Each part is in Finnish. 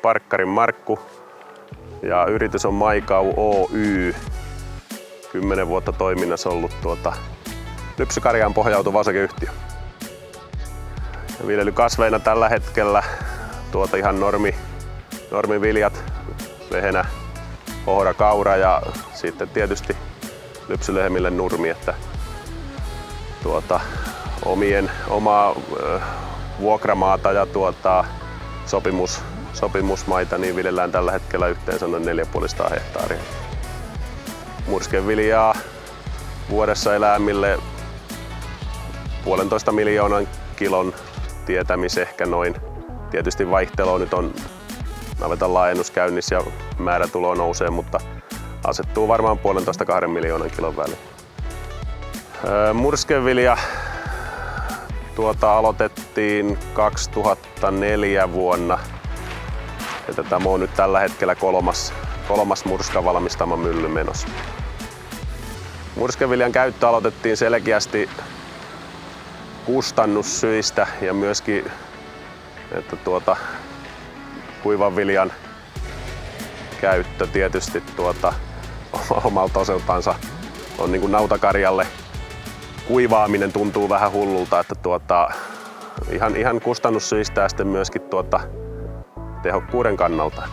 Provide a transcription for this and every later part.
Parkkarin Markku ja yritys on Maikau Oy. 10 vuotta toiminnassa ollut lypsykarjaan pohjautuva osakeyhtiö. Viljelykasveina tällä hetkellä ihan normiviljat, vehenä, ohra, kaura ja sitten tietysti lypsylehmille nurmi, että omaa vuokramaata ja sopimusmaita niin viljellään tällä hetkellä yhteensä noin 450 hehtaaria. Murskeviljaa vuodessa eläimille 1,5 miljoonan kilon tietämis ehkä noin. Tietysti vaihtelua nyt on navetan laajennus käynnissä ja määrätulo nousee, mutta asettuu varmaan 1,5–2 miljoonan kilon väliin. Murskevilja aloitettiin 2004 vuonna. Ja tämä on nyt tällä hetkellä kolmas murskavalmistama mylly menossa. Murskeviljan käyttö aloitettiin selkeästi kustannussyistä ja myöskin, että kuivan viljan käyttö tietysti omalta osaltansa on niin kuin nautakarjalle kuivaaminen tuntuu vähän hullulta, että ihan kustannussyistä ja sitten myöskin tehokkuuden kannalta.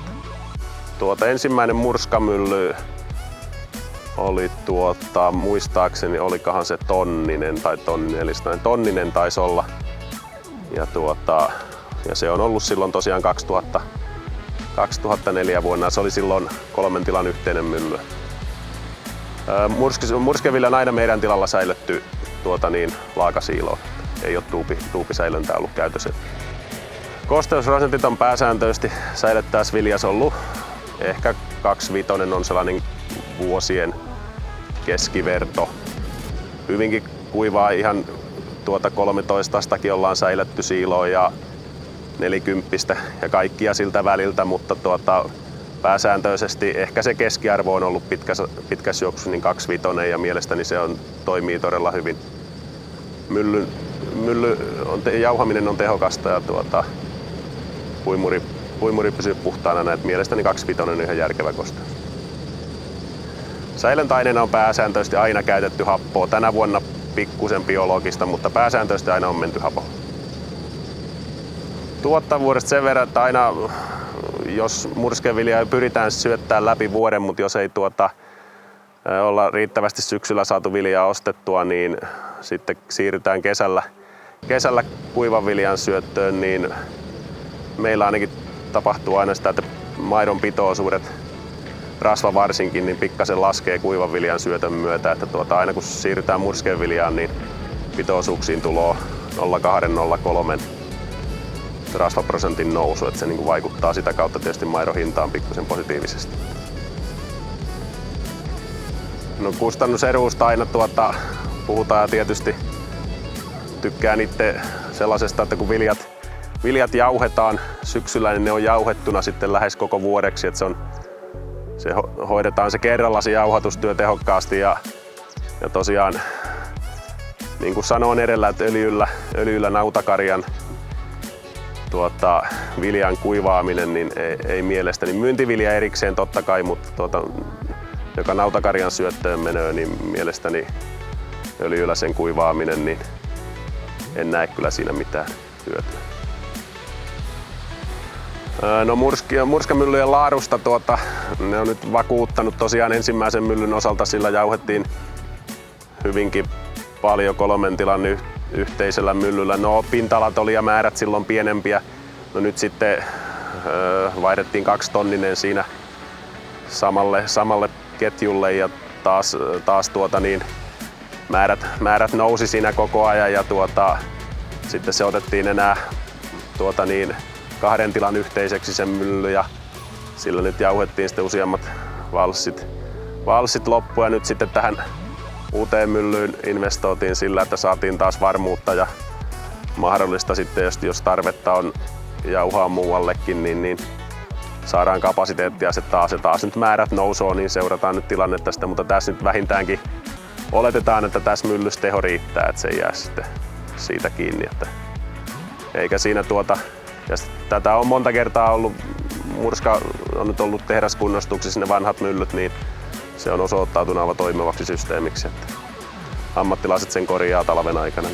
Ensimmäinen murskamylly oli muistaakseni olikohan se tonninen tai tonninen taisi olla. Ja se on ollut silloin tosiaan 2004 vuonna. Se oli silloin 3 tilan yhteinen mylly. Murskevilja on aina meidän tilalla säilytty laakasiiloon. Ei ole tuupisäilöntää ollut käytössä. Kosteusprosentit on pääsääntöisesti säilyttäessä viljas ollut. Ehkä 2,5 on sellainen vuosien keskiverto. Hyvinkin kuivaa ihan 13-stakin ollaan säilytty siiloon ja 40 ja kaikkia siltä väliltä, mutta pääsääntöisesti ehkä se keskiarvo on ollut pitkässä juoksussa niin 2,5 ja mielestäni se toimii todella hyvin. Jauhaminen on tehokasta ja puimuri pysyy puhtaana, näin, mielestäni 2,5 on ihan järkevä kosteus. Säilöntäaineena on pääsääntöisesti aina käytetty happoa. Tänä vuonna pikkusen biologista, mutta pääsääntöisesti aina on menty hapolla. Tuottavuudesta sen verran, että aina jos murskeviljaa pyritään syöttämään läpi vuoden, mutta jos ei olla riittävästi syksyllä saatu viljaa ostettua, niin sitten siirrytään kesällä kuivan viljan syöttöön, niin meillä ainakin tapahtuu aina sitä, että maidon pitoisuudet, rasva varsinkin, niin pikkasen laskee kuivan viljan syötön myötä, että aina kun siirrytään murskeviljaan, niin pitoisuuksiin tulee 0,2–0,3 rasvaprosentin nousu, että se niin kuin vaikuttaa sitä kautta tietysti maidon hintaan pikkusen positiivisesti. No kustannusedusta aina puhutaan ja tietysti tykkään itse sellaisesta, että kun viljat jauhetaan syksyllä, niin ne on jauhettuna sitten lähes koko vuodeksi, että hoidetaan se kerralla se jauhatustyö tehokkaasti ja tosiaan niin kuin sanoin edellä, että öljyllä nautakarjan viljan kuivaaminen niin ei mielestäni, myyntivilja erikseen totta kai, mutta joka nautakarjan syöttöön menee, niin mielestäni öljyllä sen kuivaaminen, niin en näe kyllä siinä mitään hyötyä. No murskamyllyjen laadusta ne on nyt vakuuttanut tosiaan ensimmäisen myllyn osalta, sillä jauhettiin hyvinkin paljon 3 tilan yhteisellä myllyllä. No pinta-alat oli ja määrät silloin pienempiä. No nyt sitten vaihdettiin 2-tonninen siinä samalle ketjulle ja taas määrät nousi siinä koko ajan ja sitten se otettiin enää 2 tilan yhteiseksi sen mylly ja sillä nyt jauhettiin sitten useammat valssit loppuun ja nyt sitten tähän uuteen myllyyn investoitiin sillä, että saatiin taas varmuutta ja mahdollista sitten, jos tarvetta on jauhaa muuallekin, niin saadaan kapasiteettia se taas nyt määrät nousoo, niin seurataan nyt tilannetta sitä, mutta tässä nyt vähintäänkin oletetaan, että tässä myllyssä teho riittää, että se ei jää sitten siitä kiinni. Eikä siinä ja tätä on monta kertaa ollut murska on nyt ollut tehdaskunnostuksissa ne vanhat myllyt, niin se on osoittautunut aivan toimivaksi systeemiksi. Että ammattilaiset sen korjaa talven aikana.